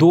2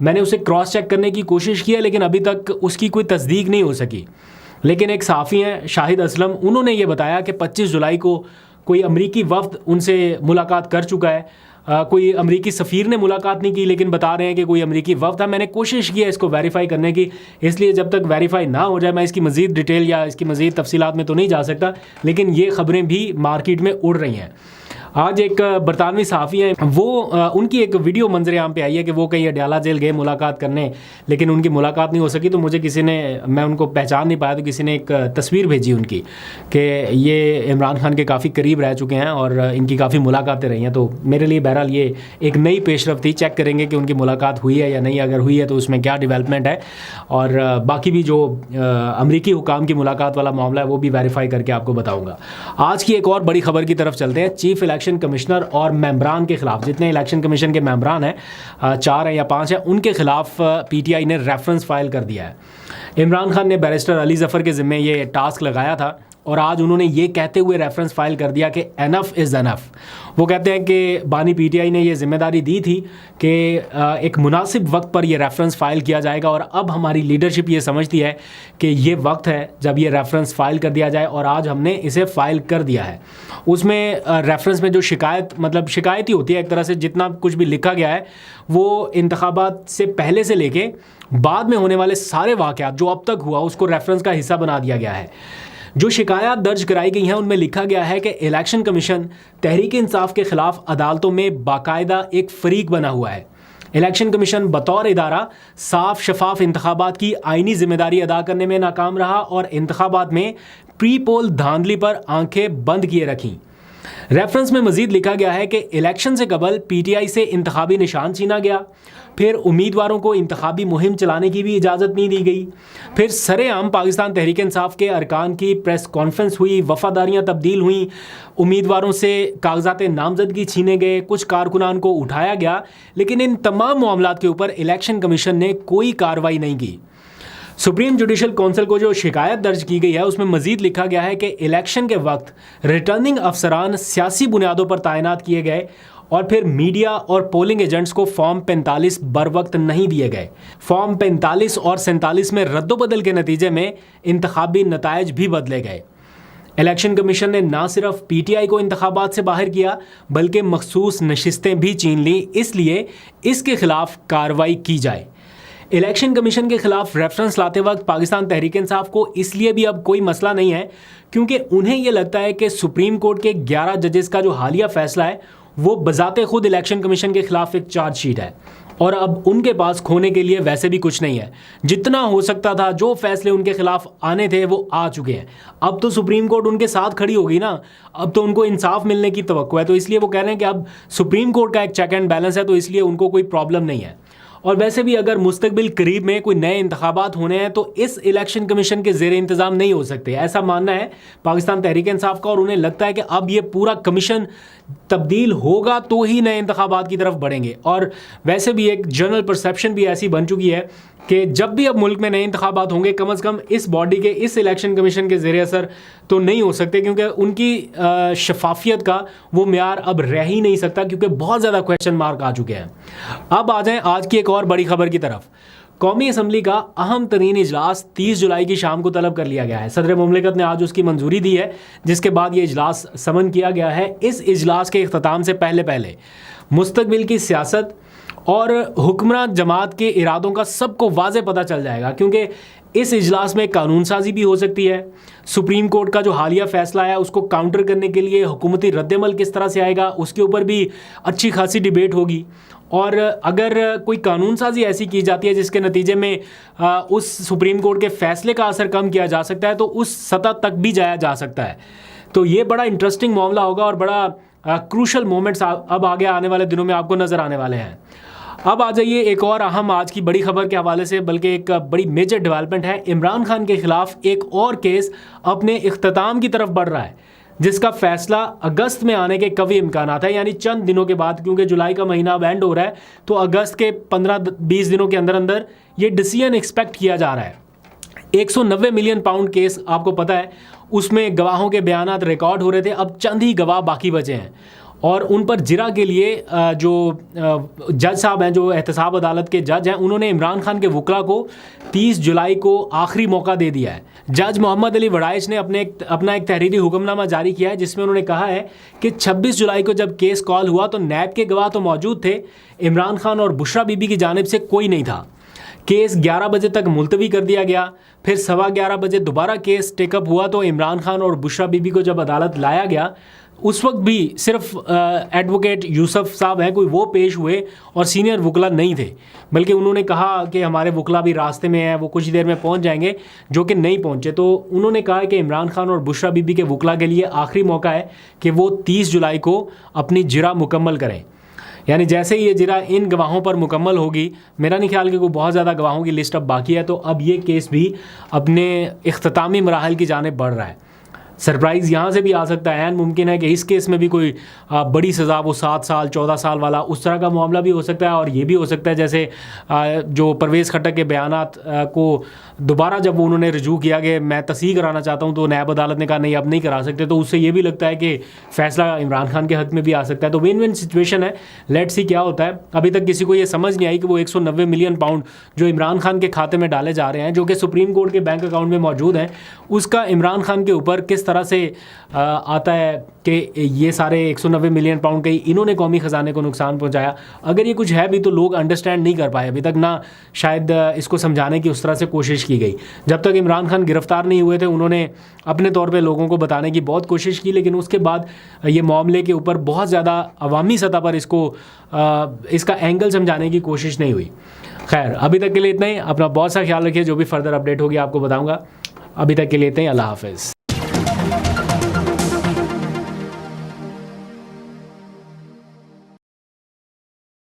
میں نے اسے کراس چیک کرنے کی کوشش کی ہے لیکن ابھی تک اس کی کوئی تصدیق نہیں ہو سکی. لیکن ایک صحافی ہیں شاہد اسلم, انہوں نے یہ بتایا کہ 25 جولائی کو کوئی امریکی وفد ان سے ملاقات کر چکا ہے. کوئی امریکی سفیر نے ملاقات نہیں کی لیکن بتا رہے ہیں کہ کوئی امریکی وفد ہے. میں نے کوشش کی ہے اس کو ویریفائی کرنے کی, اس لیے جب تک ویریفائی نہ ہو جائے میں اس کی مزید ڈیٹیل یا اس کی مزید تفصیلات میں تو نہیں جا سکتا, لیکن یہ خبریں بھی مارکیٹ میں اڑ رہی ہیں. آج ایک برطانوی صحافی ہیں, وہ ان کی ایک ویڈیو منظر عام پہ آئی ہے کہ وہ کہیں اڈیالہ جیل گئے ملاقات کرنے لیکن ان کی ملاقات نہیں ہو سکی. تو مجھے کسی نے, میں ان کو پہچان نہیں پایا, تو کسی نے ایک تصویر بھیجی ان کی کہ یہ عمران خان کے کافی قریب رہ چکے ہیں اور ان کی کافی ملاقاتیں رہی ہیں. تو میرے لیے بہرحال یہ ایک نئی پیش رفت تھی. چیک کریں گے کہ ان کی ملاقات ہوئی ہے یا نہیں, اگر ہوئی ہے تو اس میں کیا ڈیولپمنٹ ہے, اور باقی بھی جو امریکی حکام کی ملاقات والا معاملہ ہے وہ بھی ویریفائی کر کے آپ کو بتاؤں گا. آج کی ایک اور بڑی خبر کی طرف چلتے ہیں. چیف الیکشن کمشنر اور ممبران کے خلاف, جتنے الیکشن کمیشن کے ممبران ہیں 4 ہیں یا 5 ہیں, ان کے خلاف پی ٹی آئی نے ریفرنس فائل کر دیا ہے. عمران خان نے بیرسٹر علی ظفر کے ذمے یہ ٹاسک لگایا تھا اور آج انہوں نے یہ کہتے ہوئے ریفرنس فائل کر دیا کہ انف از انف. وہ کہتے ہیں کہ بانی پی ٹی آئی نے یہ ذمہ داری دی تھی کہ ایک مناسب وقت پر یہ ریفرنس فائل کیا جائے گا, اور اب ہماری لیڈرشپ یہ سمجھتی ہے کہ یہ وقت ہے جب یہ ریفرنس فائل کر دیا جائے, اور آج ہم نے اسے فائل کر دیا ہے. اس میں ریفرنس میں جو شکایت ہی ہوتی ہے ایک طرح سے, جتنا کچھ بھی لکھا گیا ہے وہ انتخابات سے پہلے سے لے کے بعد میں ہونے والے سارے واقعات جو اب تک ہوا اس کو ریفرنس کا حصہ بنا دیا گیا ہے. جو شکایات درج کرائی گئی ہیں ان میں لکھا گیا ہے کہ الیکشن کمیشن تحریک انصاف کے خلاف عدالتوں میں باقاعدہ ایک فریق بنا ہوا ہے. الیکشن کمیشن بطور ادارہ صاف شفاف انتخابات کی آئینی ذمہ داری ادا کرنے میں ناکام رہا اور انتخابات میں پری پول دھاندلی پر آنکھیں بند کیے رکھیں. ریفرنس میں مزید لکھا گیا ہے کہ الیکشن سے قبل پی ٹی آئی سے انتخابی نشان چھینا گیا, پھر امیدواروں کو انتخابی مہم چلانے کی بھی اجازت نہیں دی گئی, پھر سر عام پاکستان تحریک انصاف کے ارکان کی پریس کانفرنس ہوئی, وفاداریاں تبدیل ہوئیں, امیدواروں سے کاغذات نامزدگی چھینے گئے, کچھ کارکنان کو اٹھایا گیا, لیکن ان تمام معاملات کے اوپر الیکشن کمیشن نے کوئی کارروائی نہیں کی. سپریم جوڈیشل کونسل کو جو شکایت درج کی گئی ہے اس میں مزید لکھا گیا ہے کہ الیکشن کے وقت ریٹرننگ افسران سیاسی بنیادوں پر تعینات کیے گئے اور پھر میڈیا اور پولنگ ایجنٹس کو فارم 45 بر وقت نہیں دیے گئے. فارم 45 اور 47 میں رد و بدل کے نتیجے میں انتخابی نتائج بھی بدلے گئے. الیکشن کمیشن نے نہ صرف پی ٹی آئی کو انتخابات سے باہر کیا بلکہ مخصوص نشستیں بھی چھین لیں, اس لیے اس کے خلاف کارروائی کی جائے. الیکشن کمیشن کے خلاف ریفرنس لاتے وقت پاکستان تحریک انصاف کو اس لیے بھی اب کوئی مسئلہ نہیں ہے کیونکہ انہیں یہ لگتا ہے کہ سپریم کورٹ کے 11 ججز کا جو حالیہ فیصلہ ہے وہ بذات خود الیکشن کمیشن کے خلاف ایک چارج شیٹ ہے, اور اب ان کے پاس کھونے کے لیے ویسے بھی کچھ نہیں ہے. جتنا ہو سکتا تھا, جو فیصلے ان کے خلاف آنے تھے وہ آ چکے ہیں. اب تو سپریم کورٹ ان کے ساتھ کھڑی ہوگی نا, اب تو ان کو انصاف ملنے کی توقع ہے, تو اس لیے وہ کہہ رہے ہیں کہ اب سپریم کورٹ کا ایک چیک اینڈ بیلنس ہے, تو اس لیے ان کو کوئی پرابلم نہیں ہے. اور ویسے بھی اگر مستقبل قریب میں کوئی نئے انتخابات ہونے ہیں تو اس الیکشن کمیشن کے زیر انتظام نہیں ہو سکتے, ایسا ماننا ہے پاکستان تحریک انصاف کا, اور انہیں لگتا ہے کہ اب یہ پورا کمیشن تبدیل ہوگا تو ہی نئے انتخابات کی طرف بڑھیں گے. اور ویسے بھی ایک جنرل پرسیپشن بھی ایسی بن چکی ہے کہ جب بھی اب ملک میں نئے انتخابات ہوں گے کم از کم اس باڈی کے, اس الیکشن کمیشن کے زیر اثر تو نہیں ہو سکتے, کیونکہ ان کی شفافیت کا وہ معیار اب رہ ہی نہیں سکتا کیونکہ بہت زیادہ کویشچن مارک آ چکے ہیں. اب آ جائیں آج کی ایک اور بڑی خبر کی طرف. قومی اسمبلی کا اہم ترین اجلاس 30 جولائی کی شام کو طلب کر لیا گیا ہے. صدر مملکت نے آج اس کی منظوری دی ہے, جس کے بعد یہ اجلاس سمن کیا گیا ہے. اس اجلاس کے اختتام سے پہلے مستقبل کی سیاست اور حکمراں جماعت کے ارادوں کا سب کو واضح پتہ چل جائے گا, کیونکہ اس اجلاس میں قانون سازی بھی ہو سکتی ہے. سپریم کورٹ کا جو حالیہ فیصلہ ہے اس کو کاؤنٹر کرنے کے لیے حکومتی رد عمل کس طرح سے آئے گا, اس کے اوپر بھی اچھی خاصی ڈیبیٹ ہوگی. اور اگر کوئی قانون سازی ایسی کی جاتی ہے جس کے نتیجے میں اس سپریم کورٹ کے فیصلے کا اثر کم کیا جا سکتا ہے تو اس سطح تک بھی جایا جا سکتا ہے. تو یہ بڑا انٹرسٹنگ معاملہ ہوگا اور بڑا کروشل مومنٹس اب آگے آنے والے دنوں میں آپ کو نظر آنے والے ہیں. اب آ جائیے ایک اور اہم آج کی بڑی خبر کے حوالے سے, بلکہ ایک بڑی میجر ڈیولپمنٹ ہے. عمران خان کے خلاف ایک اور کیس اپنے اختتام کی طرف بڑھ رہا ہے, جس کا فیصلہ اگست میں آنے کے قوی امکانات ہیں, یعنی چند دنوں کے بعد, کیونکہ جولائی کا مہینہ اب اینڈ ہو رہا ہے تو اگست کے 15-20 دنوں کے اندر یہ ڈیسیژن ایکسپیکٹ کیا جا رہا ہے. 190 ملین پاؤنڈ کیس آپ کو پتہ ہے, اس میں گواہوں کے بیانات ریکارڈ ہو رہے تھے, اب چند ہی گواہ باقی بچے ہیں اور ان پر جرا کے لیے جو جج صاحب ہیں، جو احتساب عدالت کے جج ہیں، انہوں نے عمران خان کے وکلا کو 30 جولائی کو آخری موقع دے دیا ہے۔ جج محمد علی وڑائچ نے اپنا ایک تحریری حکم نامہ جاری کیا ہے، جس میں انہوں نے کہا ہے کہ 26 جولائی کو جب کیس کال ہوا تو نیب کے گواہ تو موجود تھے، عمران خان اور بشرا بی بی کی جانب سے کوئی نہیں تھا۔ کیس 11 بجے تک ملتوی کر دیا گیا، پھر 11:15 بجے دوبارہ کیس ٹیک اپ ہوا تو عمران خان اور بشرا بی بی کو جب عدالت لایا گیا، اس وقت بھی صرف ایڈوکیٹ یوسف صاحب ہیں کوئی وہ پیش ہوئے اور سینئر وکلا نہیں تھے، بلکہ انہوں نے کہا کہ ہمارے وکلا بھی راستے میں ہیں، وہ کچھ دیر میں پہنچ جائیں گے، جو کہ نہیں پہنچے۔ تو انہوں نے کہا کہ عمران خان اور بشرا بی بی کے وکلا کے لیے آخری موقع ہے کہ وہ 30 جولائی کو اپنی جرا مکمل کریں، یعنی جیسے ہی یہ جرا ان گواہوں پر مکمل ہوگی، میرا نہیں خیال کہ کوئی بہت زیادہ گواہوں کی لسٹ اب باقی ہے، تو اب یہ کیس بھی اپنے اختتامی مراحل کی جانب بڑھ رہا ہے۔ سرپرائز یہاں سے بھی آ سکتا ہے، ممکن ہے کہ اس کیس میں بھی کوئی بڑی سزا، وہ 7 سال 14 سال والا اس طرح کا معاملہ بھی ہو سکتا ہے، اور یہ بھی ہو سکتا ہے جیسے جو پرویز خٹک کے بیانات کو دوبارہ جب انہوں نے رجوع کیا کہ میں تصحیح کرانا چاہتا ہوں، تو نیب عدالت نے کہا نہیں اب نہیں کرا سکتے، تو اس سے یہ بھی لگتا ہے کہ فیصلہ عمران خان کے حق میں بھی آ سکتا ہے۔ تو ون ون سچویشن ہے، لیٹ سی کیا ہوتا ہے۔ ابھی تک کسی کو یہ سمجھ نہیں آئی کہ وہ 190 ملین پاؤنڈ جو عمران خان کے کھاتے میں ڈالے جا رہے ہیں، جو کہ سپریم کورٹ کے بینک اکاؤنٹ میں موجود ہیں، اس کا عمران خان کے اوپر کس طرح سے آتا ہے کہ یہ سارے 190 ملین پاؤنڈ کے انہوں نے قومی خزانے کو نقصان پہنچایا۔ اگر یہ کچھ ہے بھی تو لوگ انڈرسٹینڈ نہیں کر پائے ابھی تک، نہ شاید اس کو سمجھانے کی اس طرح سے کوشش کی گئی۔ جب تک عمران خان گرفتار نہیں ہوئے تھے، انہوں نے اپنے طور پہ لوگوں کو بتانے کی بہت کوشش کی، لیکن اس کے بعد یہ معاملے کے اوپر بہت زیادہ عوامی سطح پر اس کا اینگل سمجھانے کی کوشش نہیں ہوئی۔ خیر، ابھی تک کے لیے اتنا ہی۔ اپنا بہت سا خیال رکھیے، جو بھی فردر اپڈیٹ ہوگی آپ کو بتاؤں گا۔ ابھی تک کے لیے اتنا ہی، اللہ حافظ۔